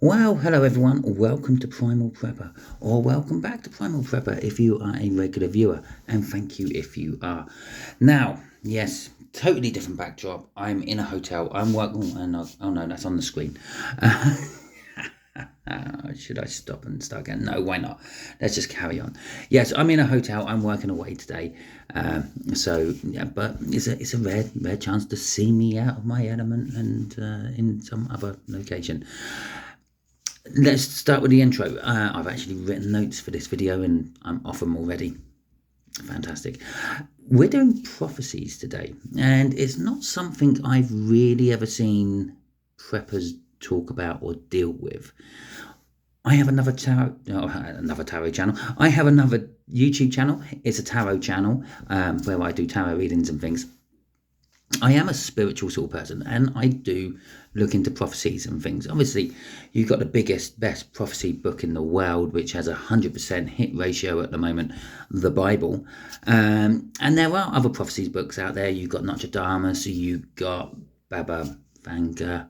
Well, hello everyone, welcome to Primal Prepper, or welcome back to Primal Prepper if you are a regular viewer, and thank you if you are. Now, yes, totally different backdrop. I'm in a hotel, I'm working, oh no, that's on the screen. Should I stop and start again? No, why not? Let's just carry on. Yes, I'm in a hotel, I'm working away today, but it's a rare chance to see me out of my element and in some other location. Let's start with the intro. I've actually written notes for this video and I'm off them already. Fantastic. We're doing prophecies today, and it's not something I've really ever seen preppers talk about or deal with. I have another tarot channel. I have another YouTube channel. It's a tarot channel where I do tarot readings and things. I am a spiritual sort of person, and I do look into prophecies and things. Obviously, you've got the best prophecy book in the world, which has 100% hit ratio at the moment, the Bible. And there are other prophecies books out there. You've got Nostradamus, you've got Baba Vanga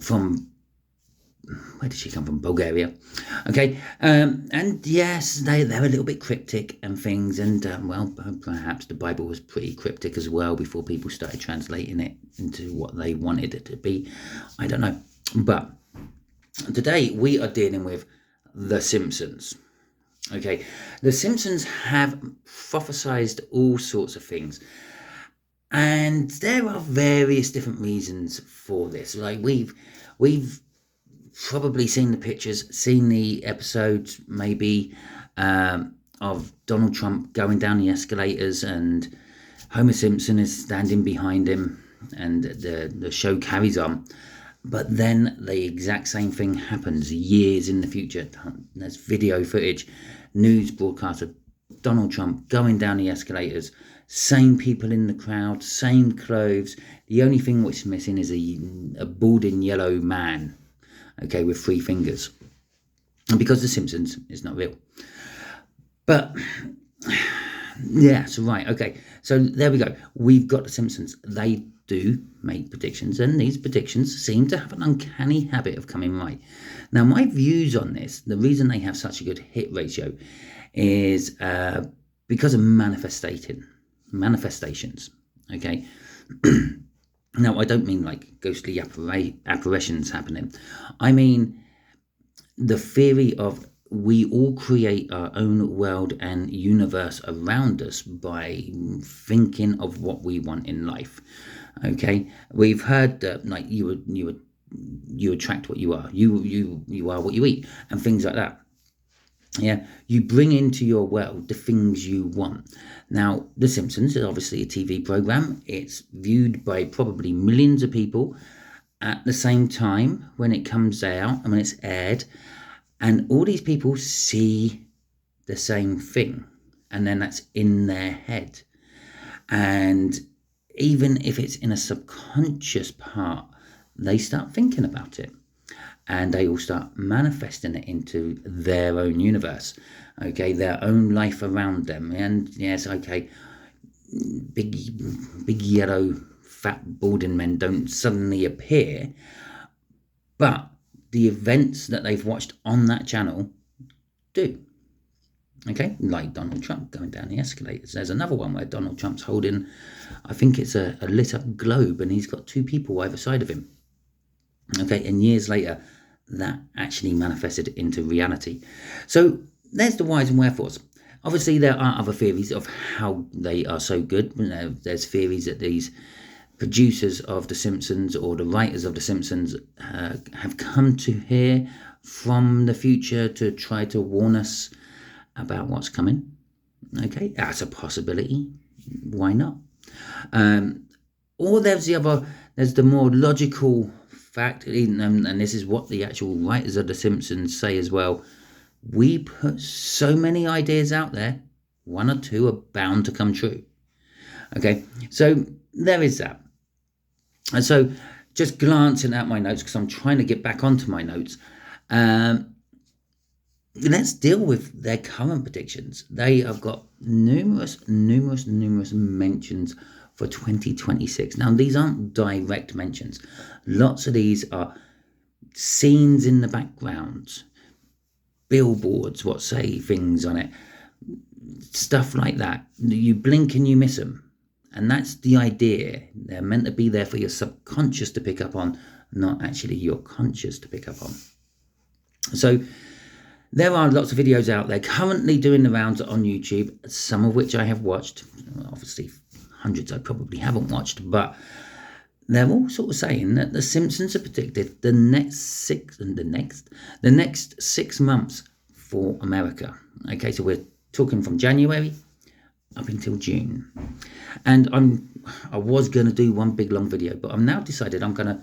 from... where did she come from? Bulgaria. Okay. And yes, they're a little bit cryptic and things. And, well, perhaps the Bible was pretty cryptic as well before people started translating it into what they wanted it to be. I don't know. But today we are dealing with The Simpsons. Okay. The Simpsons have prophesized all sorts of things. And there are various different reasons for this. Like we've probably seen the pictures, seen the episodes maybe of Donald Trump going down the escalators and Homer Simpson is standing behind him and the show carries on. But then the exact same thing happens years in the future. There's video footage, news broadcast of Donald Trump going down the escalators, same people in the crowd, same clothes. The only thing which is missing is a balding yellow man, okay, with 3 fingers. And because The Simpsons is not real. But, yeah, so right, okay. So there we go. We've got The Simpsons. They do make predictions, and these predictions seem to have an uncanny habit of coming right. Now, my views on this, the reason they have such a good hit ratio is because of manifestations, okay? Now, I don't mean like ghostly apparitions happening. I mean the theory of we all create our own world and universe around us by thinking of what we want in life. Okay, we've heard that like you attract what you are. You are what you eat, and things like that. Yeah, you bring into your world the things you want. Now, The Simpsons is obviously a TV program. It's viewed by probably millions of people at the same time when it comes out and when it's aired. And all these people see the same thing. And then that's in their head. And even if it's in a subconscious part, they start thinking about it. And they all start manifesting it into their own universe, okay, their own life around them. And yes, okay, big yellow fat balding men don't suddenly appear, but the events that they've watched on that channel do. Okay, like Donald Trump going down the escalators. There's another one where Donald Trump's holding, I think it's a lit up globe, and he's got 2 people either side of him. Okay, and years later, that actually manifested into reality. So there's the whys and wherefores. Obviously, there are other theories of how they are so good. There's theories that these producers of The Simpsons or the writers of The Simpsons have come to here from the future to try to warn us about what's coming. Okay, that's a possibility. Why not? Or there's the more logical fact, and this is what the actual writers of The Simpsons say as well. We put so many ideas out there, 1 or 2 are bound to come true. Okay, so there is that. And so just glancing at my notes, because I'm trying to get back onto my notes, let's deal with their current predictions. They have got numerous mentions for 2026. Now, these aren't direct mentions. Lots of these are scenes in the background, billboards, what say things on it, stuff like that. You blink and you miss them. And that's the idea. They're meant to be there for your subconscious to pick up on, not actually your conscious to pick up on. So there are lots of videos out there currently doing the rounds on YouTube, some of which I have watched. Obviously, hundreds I probably haven't watched, but they're all sort of saying that the Simpsons are predicted the next 6 months for America. Okay, so we're talking from January up until June. And I was going to do one big long video, but I've now decided I'm going to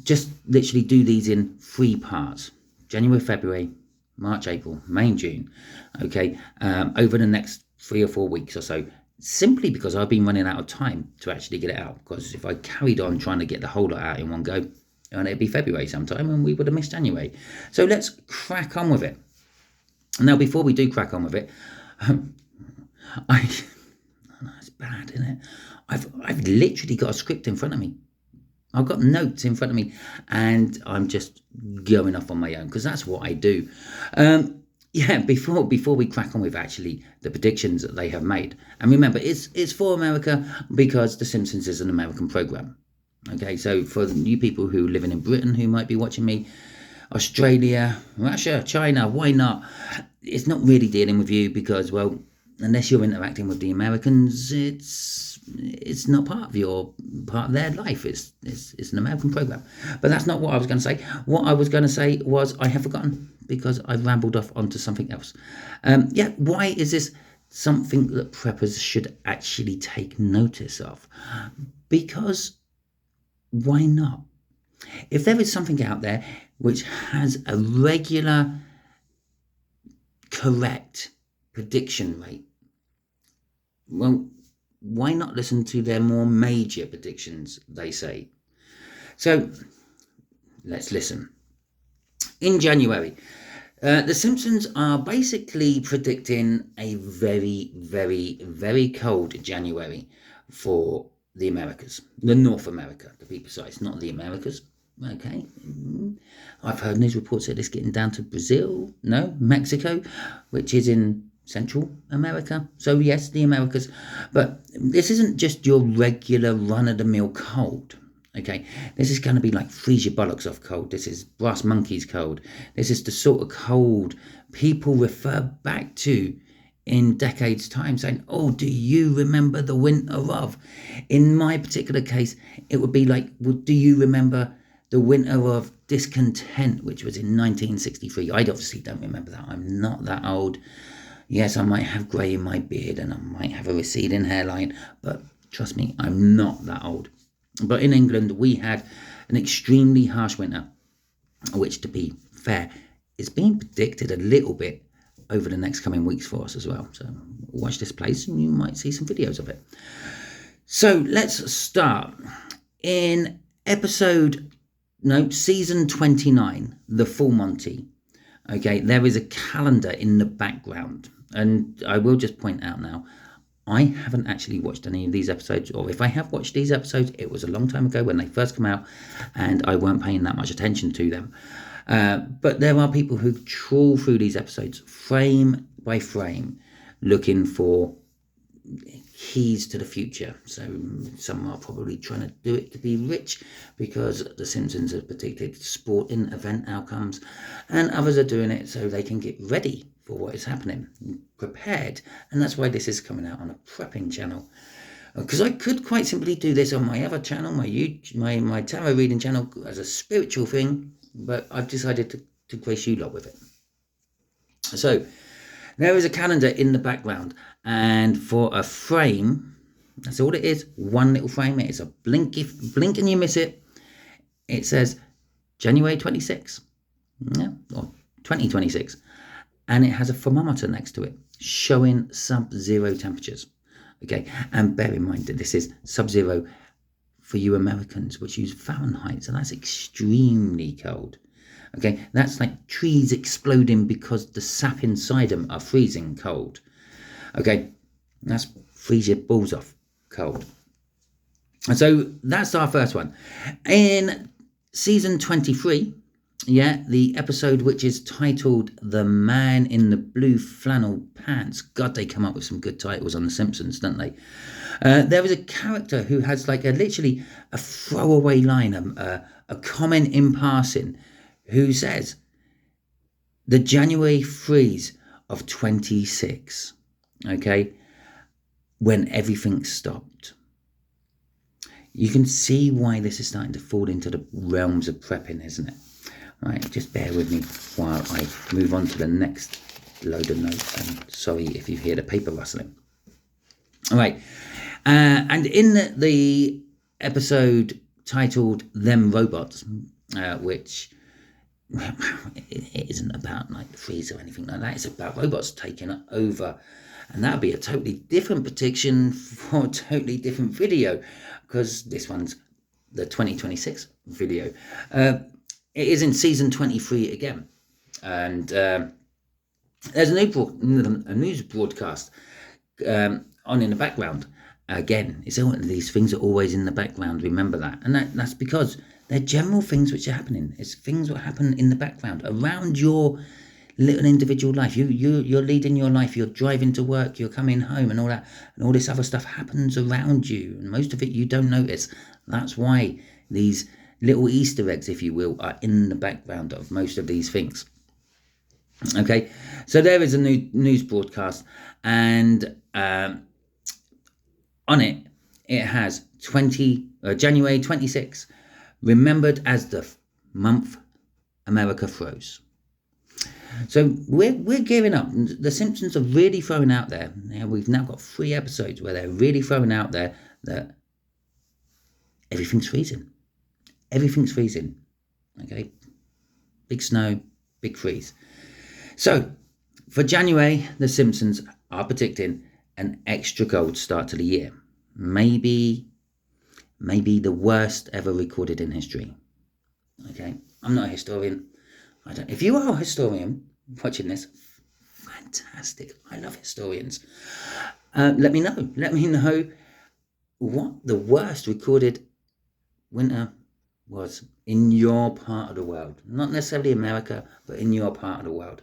just literally do these in 3 parts. January, February, March, April, May and June. Okay, over the next 3 or 4 weeks or so. Simply because I've been running out of time to actually get it out. Because if I carried on trying to get the whole lot out in one go, and it'd be February sometime and we would have missed January. So let's crack on with it. Now, before we do crack on with it, it's bad, isn't it? I've literally got a script in front of me. I've got notes in front of me and I'm just going off on my own because that's what I do. Before we crack on with actually the predictions that they have made, and remember, it's for America because The Simpsons is an American program. Okay, so for you people who living in Britain who might be watching me, Australia, Russia, China, why not? It's not really dealing with you because, well, unless you're interacting with the Americans, it's not part of their life. It's an American program. But that's not what I was going to say. What I was going to say was I have forgotten because I rambled off onto something else. Why is this something that preppers should actually take notice of? Because why not? If there is something out there which has a regular, correct prediction rate, well, why not listen to their more major predictions, they say? So let's listen. In January, the Simpsons are basically predicting a very, very, very cold January for the Americas, the North America, to be precise, not the Americas. Okay, I've heard news reports that it's getting down to Mexico, which is in Central America. So yes, the Americas, but this isn't just your regular run-of-the-mill cold. Okay, this is going to be like freeze your bollocks off cold. This is brass monkeys cold. This is the sort of cold people refer back to in decades' time, saying, oh, do you remember the winter of? In my particular case, it would be like, well, do you remember the winter of discontent, which was in 1963? I obviously don't remember that. I'm not that old. Yes, I might have grey in my beard and I might have a receding hairline, but trust me, I'm not that old. But in England, we had an extremely harsh winter, which, to be fair, is being predicted a little bit over the next coming weeks for us as well. So watch this place and you might see some videos of it. So let's start. In season 29, The Full Monty, okay, there is a calendar in the background. And I will just point out now, I haven't actually watched any of these episodes, or if I have watched these episodes, it was a long time ago when they first come out, and I weren't paying that much attention to them. But there are people who trawl through these episodes, frame by frame, looking for keys to the future. So some are probably trying to do it to be rich because The Simpsons have predicted sporting event outcomes, and others are doing it so they can get ready for what is happening, prepared. And that's why this is coming out on a prepping channel, because I could quite simply do this on my other channel, my tarot reading channel, as a spiritual thing, but I've decided to grace you lot with it. So there is a calendar in the background, and for a frame, that's all it is, one little frame. It is a blink and you miss it. It says January 26, or 2026. And it has a thermometer next to it showing sub-zero temperatures. Okay, and bear in mind that this is sub-zero for you Americans, which use Fahrenheit, so that's extremely cold. Okay, that's like trees exploding because the sap inside them are freezing cold. Okay, that's freeze your balls off cold. And so that's our first one. In season 23, Yeah, the episode which is titled The Man in the Blue Flannel Pants. God, they come up with some good titles on The Simpsons, don't they? There is a character who has like literally a throwaway line, a comment in passing, who says, the January freeze of 26, okay, when everything stopped. You can see why this is starting to fall into the realms of prepping, isn't it? Right, just bear with me while I move on to the next load of notes. And sorry if you hear the paper rustling. All right, and in the episode titled Them Robots, which it isn't about like the freeze or anything like that. It's about robots taking over. And that'll be a totally different prediction for a totally different video, because this one's the 2026 video. It is in season 23 again. And there's a news broadcast on in the background. Again, it's all, these things are always in the background, remember that. And that's because they're general things which are happening. It's things that happen in the background around your little individual life. You're leading your life, you're driving to work, you're coming home and all that, and all this other stuff happens around you, and most of it you don't notice. That's why these little Easter eggs, if you will, are in the background of most of these things. Okay, so there is a new news broadcast, and on it has January 26, remembered as the month America froze. So we're gearing up. The Simpsons are really throwing out there. We've now got 3 episodes where they're really throwing out there that everything's freezing. Everything's freezing. Okay, big snow, big freeze. So for January, the Simpsons are predicting an extra cold start to the year. Maybe the worst ever recorded in history. Okay, I'm not a historian. If you are a historian watching this, fantastic. I love historians. Let me know. Let me know what the worst recorded winter was in your part of the world. Not necessarily America, but in your part of the world.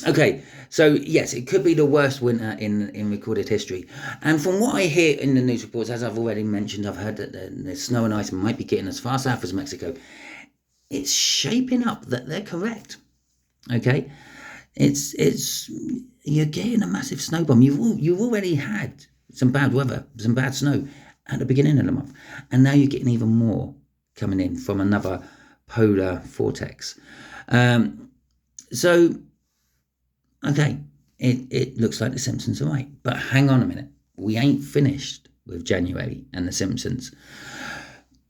Okay, so yes, it could be the worst winter in recorded history. And from what I hear in the news reports, as I've already mentioned, I've heard that the snow and ice might be getting as far south as Mexico. It's shaping up that they're correct. Okay, it's you're getting a massive snow bomb. You've already had some bad weather, some bad snow at the beginning of the month, and now you're getting even more coming in from another polar vortex. So okay, it looks like the Simpsons are right, but hang on a minute, we ain't finished with January and the Simpsons,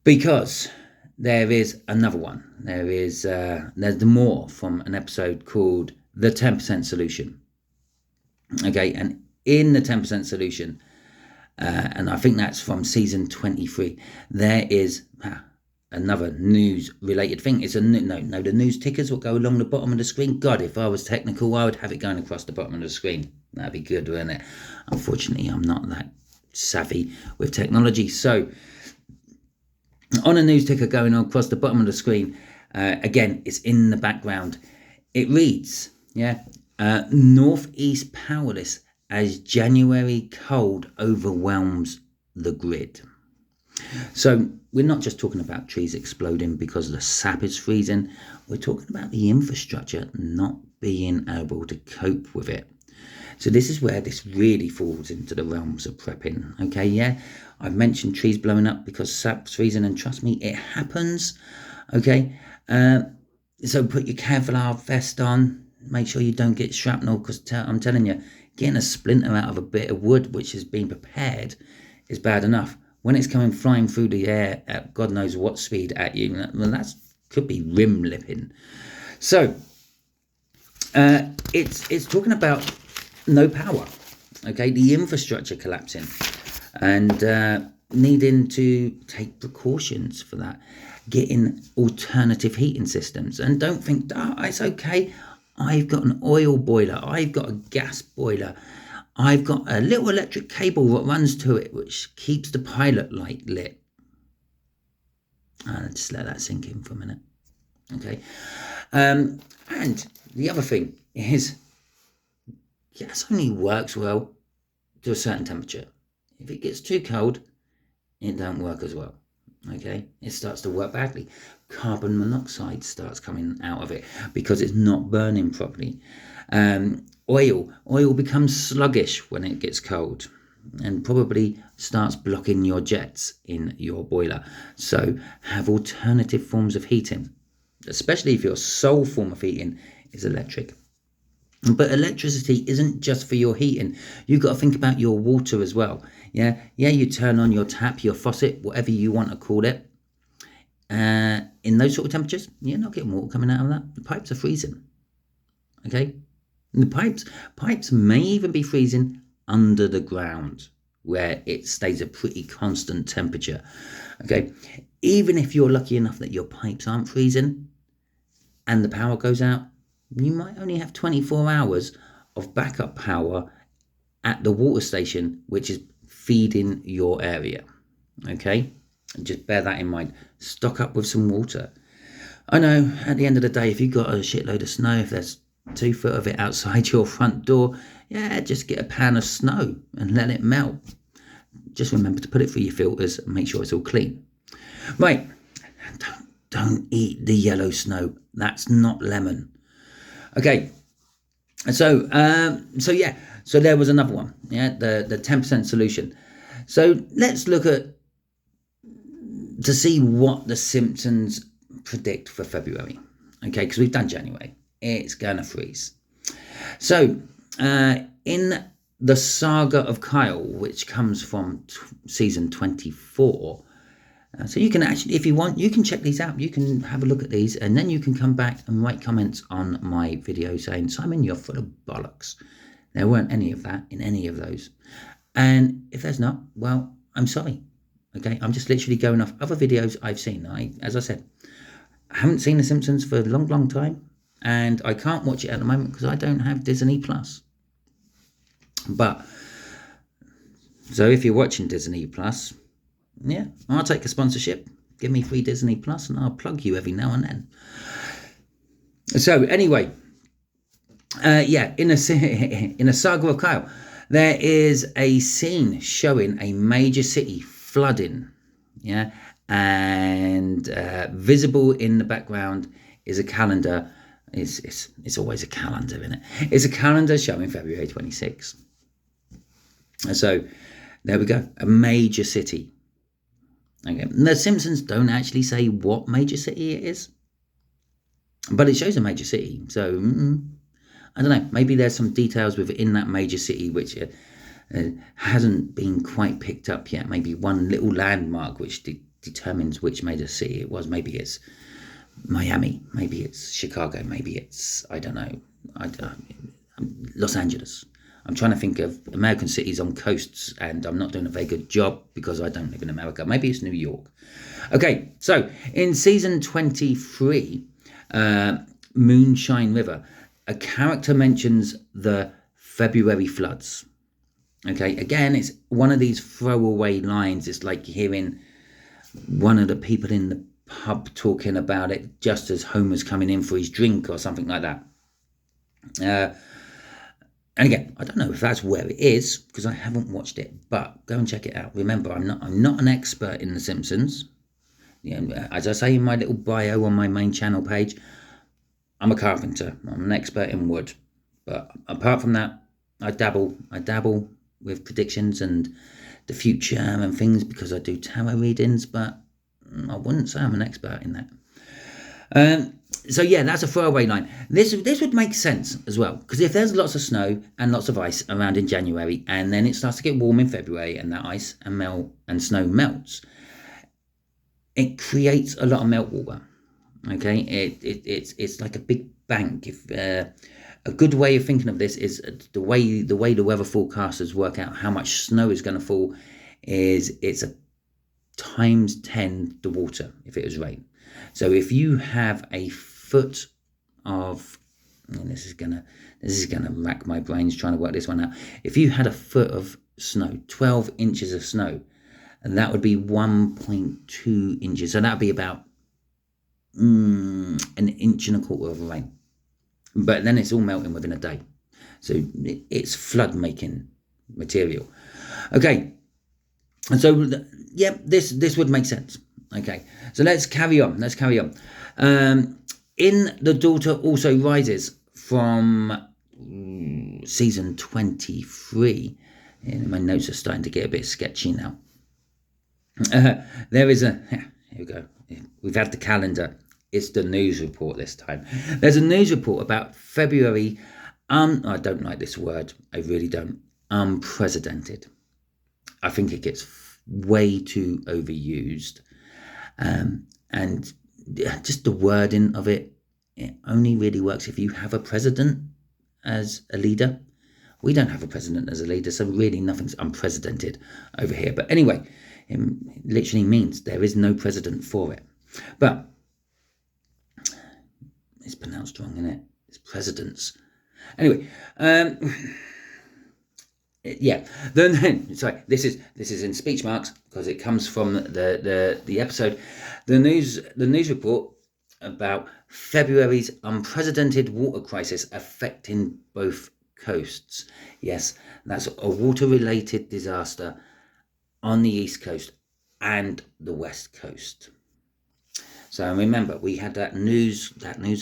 because there is another one. There's more from an episode called The 10% Solution. Okay, and in the 10% Solution, and I think that's from season 23, there is another news-related thing. It's the news tickers will go along the bottom of the screen. God, if I was technical, I would have it going across the bottom of the screen. That'd be good, wouldn't it? Unfortunately, I'm not that savvy with technology, so on a news ticker going on across the bottom of the screen, again, it's in the background. It reads, Northeast powerless as January cold overwhelms the grid. So we're not just talking about trees exploding because the sap is freezing. We're talking about the infrastructure not being able to cope with it. So this is where this really falls into the realms of prepping. Okay, yeah, I've mentioned trees blowing up because sap's freezing, and trust me, it happens. Okay, so put your Kevlar vest on. Make sure you don't get shrapnel, because I'm telling you, getting a splinter out of a bit of wood which has been prepared is bad enough. When it's coming flying through the air at God knows what speed at you, well, that could be rim lipping. So it's talking about no power. Okay, the infrastructure collapsing, and needing to take precautions for that. Getting alternative heating systems, and don't think, it's okay. I've got an oil boiler. I've got a gas boiler. I've got a little electric cable that runs to it, which keeps the pilot light lit. Just let that sink in for a minute. Okay. And the other thing is, gas only works well to a certain temperature. If it gets too cold, it don't work as well. Okay, it starts to work badly. Carbon monoxide starts coming out of it because it's not burning properly. Oil becomes sluggish when it gets cold, and probably starts blocking your jets in your boiler. So have alternative forms of heating, especially if your sole form of heating is electric. But electricity isn't just for your heating. You've got to think about your water as well. Yeah, you turn on your tap, your faucet, whatever you want to call it. In those sort of temperatures, you're not getting water coming out of that. The pipes are freezing. Okay, and the pipes may even be freezing under the ground, where it stays a pretty constant temperature. Okay, even if you're lucky enough that your pipes aren't freezing and the power goes out, you might only have 24 hours of backup power at the water station, which is feeding your area. Okay, and just bear that in mind. Stock up with some water. I know at the end of the day, if you've got a shitload of snow, if there's 2 foot of it outside your front door, just get a pan of snow and let it melt. Just remember to put it through your filters and make sure it's all clean. Right, don't eat the yellow snow. That's not lemon. Okay, so there was another one, the 10% solution. So let's look to see what the Simpsons predict for February. Okay, because we've done January. It's gonna freeze. So in the Saga of Kyle, which comes from season 24, so you can actually, if you want, you can check these out. You can have a look at these, and then you can come back and write comments on my video saying, Simon, you're full of bollocks. There weren't any of that in any of those. And if there's not, well, I'm sorry. Okay, I'm just literally going off other videos I've seen. As I said, I haven't seen The Simpsons for a long, long time, and I can't watch it at the moment because I don't have Disney Plus. But, so if you're watching Disney Plus, I'll take a sponsorship. Give me free Disney Plus and I'll plug you every now and then. So anyway, in a Saga of Kyle, there is a scene showing a major city flooding. And visible in the background is a calendar. It's always a calendar, isn't it? It's a calendar showing February 26th. So there we go, a major city. Okay, the Simpsons don't actually say what major city it is, but it shows a major city. So I don't know, maybe there's some details within that major city which hasn't been quite picked up yet. Maybe one little landmark which determines which major city it was. Maybe it's Miami, maybe it's Chicago, maybe it's, I don't know, Los Angeles. I'm trying to think of American cities on coasts, and I'm not doing a very good job because I don't live in America. Maybe it's New York. Okay, so in season 23, Moonshine River, a character mentions the February floods. Okay, again, it's one of these throwaway lines. It's like hearing one of the people in the pub talking about it just as Homer's coming in for his drink or something like that. And again, I don't know if that's where it is because I haven't watched it, but go and check it out. Remember, I'm not an expert in The Simpsons. As I say in my little bio on my main channel page, I'm a carpenter. I'm an expert in wood. But apart from that, I dabble with predictions and the future and things because I do tarot readings, but I wouldn't say I'm an expert in that. So that's a throwaway line. This would make sense as well, because if there's lots of snow and lots of ice around in January, and then it starts to get warm in February, and that ice and snow melts, it creates a lot of meltwater. Okay, it's like a big bank. If a good way of thinking of this is the way the weather forecasters work out how much snow is going to fall is it's a times 10 the water if it was rain. So if you have a foot of, and this is gonna rack my brains trying to work this one out. If you had a foot of snow, 12 inches of snow, and that would be 1.2 inches. So that would be about an inch and a quarter of rain. But then it's all melting within a day. So it's flood making material. Okay. And so, yeah, this would make sense. Okay. So let's carry on. In The Daughter Also Rises from season 23, and my notes are starting to get a bit sketchy now. There is here we go. We've had the calendar. It's the news report this time. There's a news report about February. I don't like this word. I really don't. Unprecedented. I think it gets way too overused. And just the wording of it only really works if you have a president as a leader. We don't have a president as a leader, so really nothing's unprecedented over here. But anyway, it literally means there is no president for it. But it's pronounced wrong, isn't it? It's presidents. Anyway, yeah. Then sorry, this is in speech marks because it comes from the episode. The news report about February's unprecedented water crisis affecting both coasts. Yes, that's a water-related disaster on the East Coast and the West Coast. So remember, we had that news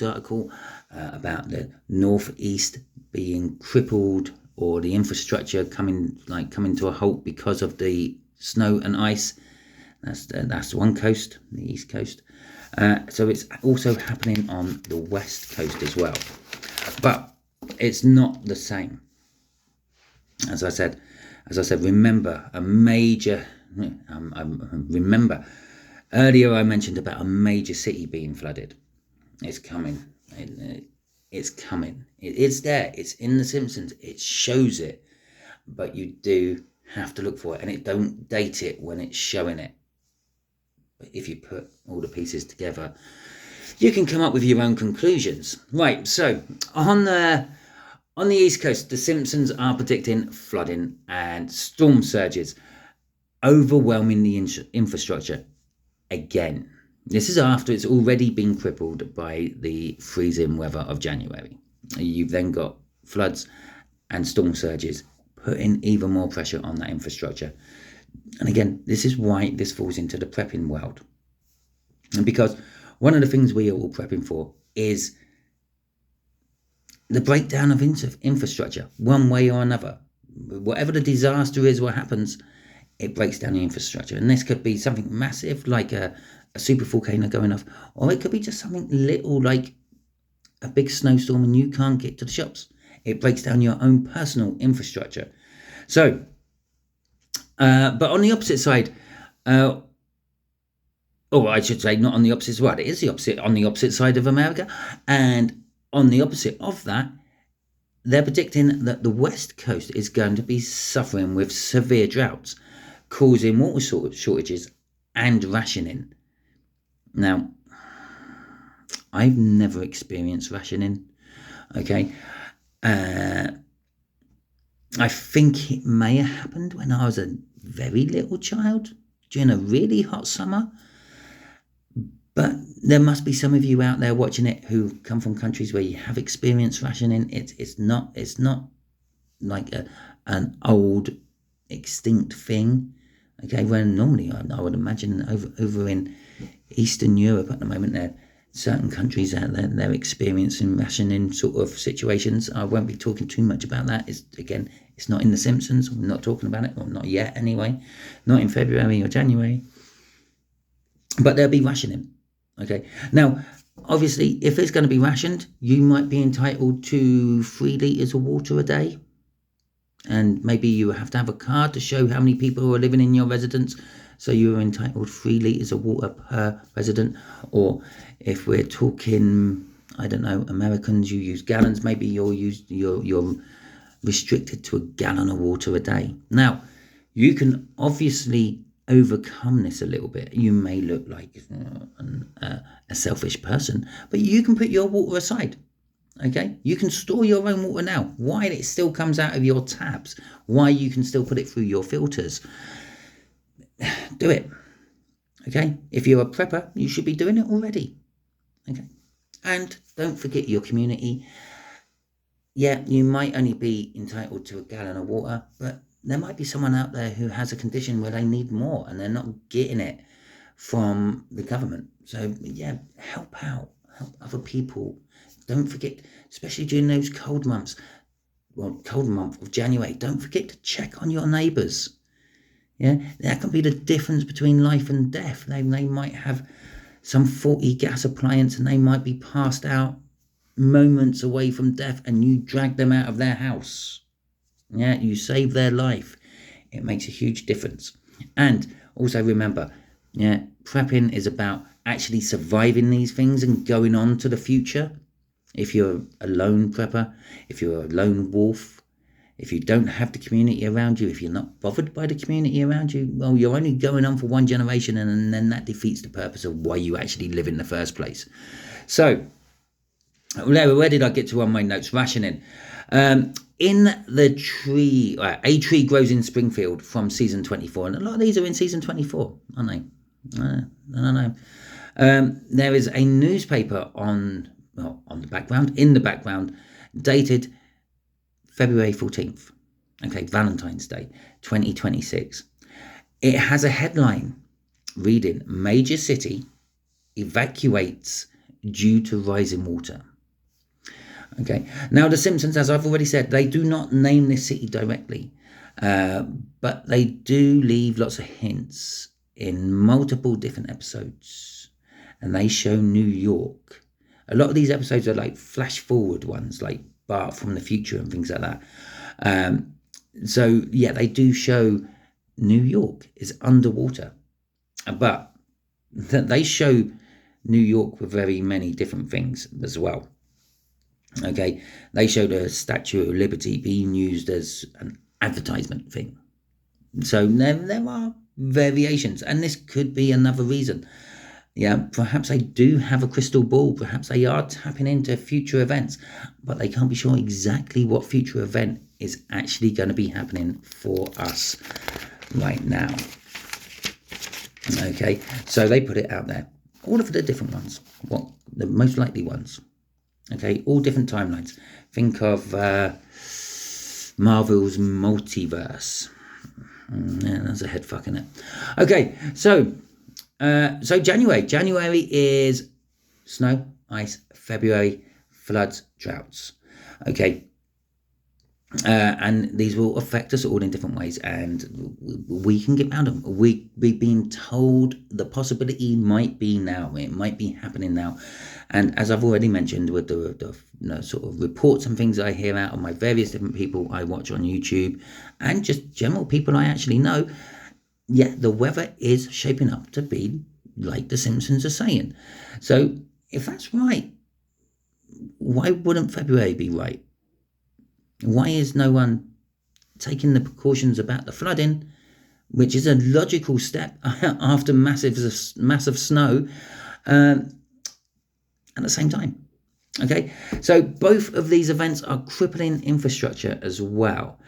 article about the Northeast being crippled, or the infrastructure coming to a halt because of the snow and ice. That's one coast, the East Coast. So it's also happening on the West Coast as well, but it's not the same. As I said, remember a major. Remember earlier I mentioned about a major city being flooded. It's coming. It's coming. It's there. It's in The Simpsons. It shows it, but you do have to look for it, and it don't date it when it's showing it. But if you put all the pieces together, you can come up with your own conclusions. Right. So on the East Coast, The Simpsons are predicting flooding and storm surges overwhelming the infrastructure again. This is after it's already been crippled by the freezing weather of January. You've then got floods and storm surges putting even more pressure on that infrastructure. And again, this is why this falls into the prepping world. And because one of the things we are all prepping for is the breakdown of infrastructure, one way or another. Whatever the disaster is, what happens, it breaks down the infrastructure. And this could be something massive, like a super volcano going off, or it could be just something little, like a big snowstorm and you can't get to the shops. It breaks down your own personal infrastructure. So, but on the opposite side, or I should say not on the opposite side, it is the opposite, on the opposite side of America. And on the opposite of that, they're predicting that the West Coast is going to be suffering with severe droughts, causing water shortages and rationing. Now, I've never experienced rationing, okay? I think it may have happened when I was a very little child during a really hot summer. But there must be some of you out there watching it who come from countries where you have experienced rationing. It's not like an old extinct thing. Okay, where normally I would imagine over in Eastern Europe at the moment, there are certain countries out there they're experiencing rationing sort of situations. I won't be talking too much about that. It's not in The Simpsons. We're not talking about it, or not yet anyway. Not in February or January. But there'll be rationing. Okay. Now, obviously, if it's going to be rationed, you might be entitled to 3 litres of water a day. And maybe you have to have a card to show how many people are living in your residence. So you're entitled 3 litres of water per resident. Or if we're talking, I don't know, Americans, you use gallons. Maybe you're restricted to a gallon of water a day. Now, you can obviously overcome this a little bit. You may look like a selfish person, but you can put your water aside. Okay, you can store your own water now while it still comes out of your taps, while you can still put it through your filters. Do it. Okay, if you're a prepper, you should be doing it already. Okay, And don't forget your community. Yeah, you might only be entitled to a gallon of water, but there might be someone out there who has a condition where they need more and they're not getting it from the government. So yeah, help out, help other people. Don't forget, especially during those cold months, cold month of January, don't forget to check on your neighbours. Yeah, that can be the difference between life and death. They might have some faulty gas appliance and they might be passed out moments away from death, and you drag them out of their house. Yeah, you save their life. It makes a huge difference. And also remember, yeah, prepping is about actually surviving these things and going on to the future. If you're a lone prepper, if you're a lone wolf, if you don't have the community around you, if you're not bothered by the community around you, well, you're only going on for one generation, and then that defeats the purpose of why you actually live in the first place. So, where did I get to on my notes? Rationing. In the tree, a tree grows in Springfield from season 24, and a lot of these are in season 24, aren't they? I don't know. There is a newspaper in the background, dated February 14th. Okay, Valentine's Day, 2026. It has a headline reading, "Major city evacuates due to rising water." Okay, now the Simpsons, as I've already said, they do not name this city directly, but they do leave lots of hints in multiple different episodes, and they show New York. A lot of these episodes are like flash forward ones, like Bart from the future and things like that. So yeah, they do show New York is underwater, but they show New York with very many different things as well. Okay, they show the Statue of Liberty being used as an advertisement thing. So there are variations, and this could be another reason. Yeah, perhaps they do have a crystal ball, perhaps they are tapping into future events, but they can't be sure exactly what future event is actually going to be happening for us right now. Okay, so they put it out there. All of the different ones, the most likely ones. Okay, all different timelines. Think of Marvel's multiverse. Yeah, that's a head fuck, isn't it? Okay, so January is snow, ice. February, floods, droughts. Okay, and these will affect us all in different ways, and we can get around them. We've been told the possibility might be now. It might be happening now. And as I've already mentioned, with the sort of reports and things I hear out of my various different people I watch on YouTube, and just general people I actually know, yeah, the weather is shaping up to be like the Simpsons are saying. So if that's right, why wouldn't February be right? Why is no one taking the precautions about the flooding, which is a logical step after massive snow, at the same time? Okay, so both of these events are crippling infrastructure as well.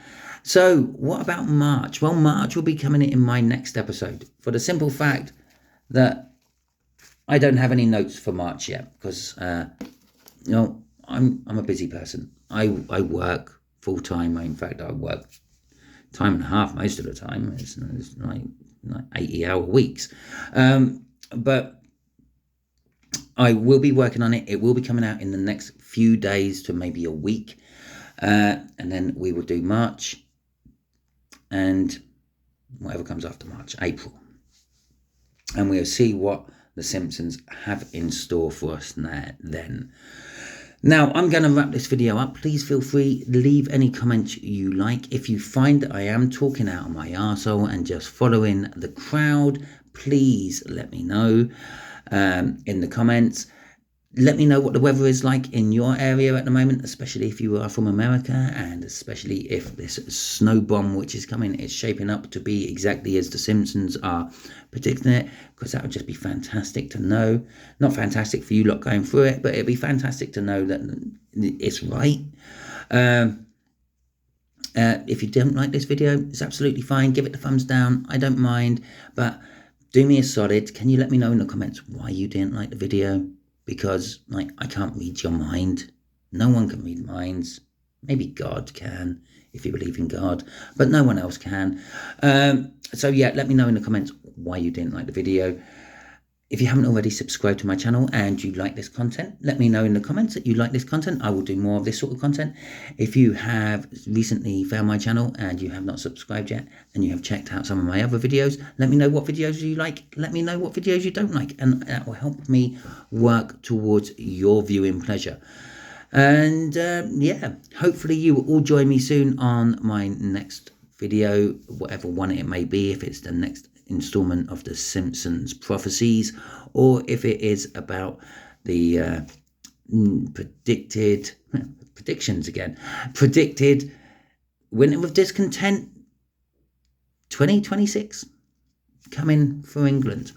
So what about March? Well, March will be coming in my next episode, for the simple fact that I don't have any notes for March yet, because I'm a busy person. I work full time. In fact, I work time and a half most of the time. It's like 80-hour weeks, but I will be working on it. It will be coming out in the next few days to maybe a week, and then we will do March and whatever comes after March, April, and we'll see what the Simpsons have in store for us then. Now, I'm going to wrap this video up. Please feel free, leave any comments you like. If you find that I am talking out of my arsehole and just following the crowd, please let me know in the comments. Let me know what the weather is like in your area at the moment, especially if you are from America, and especially if this snow bomb which is coming is shaping up to be exactly as the Simpsons are predicting it, because that would just be fantastic to know. Not fantastic for you lot going through it, but it'd be fantastic to know that it's right. If you don't like this video, it's absolutely fine. Give it the thumbs down. I don't mind, but do me a solid. Can you let me know in the comments why you didn't like the video? because like I can't read your mind. No one can read minds. Maybe God can, if you believe in God, but no one else can. So yeah, let me know in the comments why you didn't like the video. If you haven't already subscribed to my channel and you like this content, let me know in the comments that you like this content. I will do more of this sort of content. If you have recently found my channel and you have not subscribed yet and you have checked out some of my other videos, let me know what videos you like. Let me know what videos you don't like, and that will help me work towards your viewing pleasure. And yeah, hopefully you will all join me soon on my next video, whatever one it may be, if it's the next installment of the Simpsons prophecies, or if it is about the predicted winter of discontent 2026 coming for England.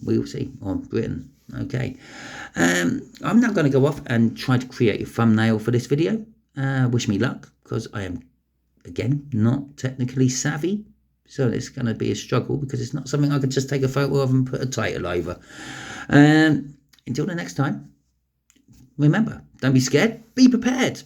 We will see, or Britain. Okay, I'm now going to go off and try to create a thumbnail for this video. Wish me luck, because I am, again, not technically savvy. So it's going to be a struggle, because it's not something I could just take a photo of and put a title over. Until the next time, remember, don't be scared, be prepared.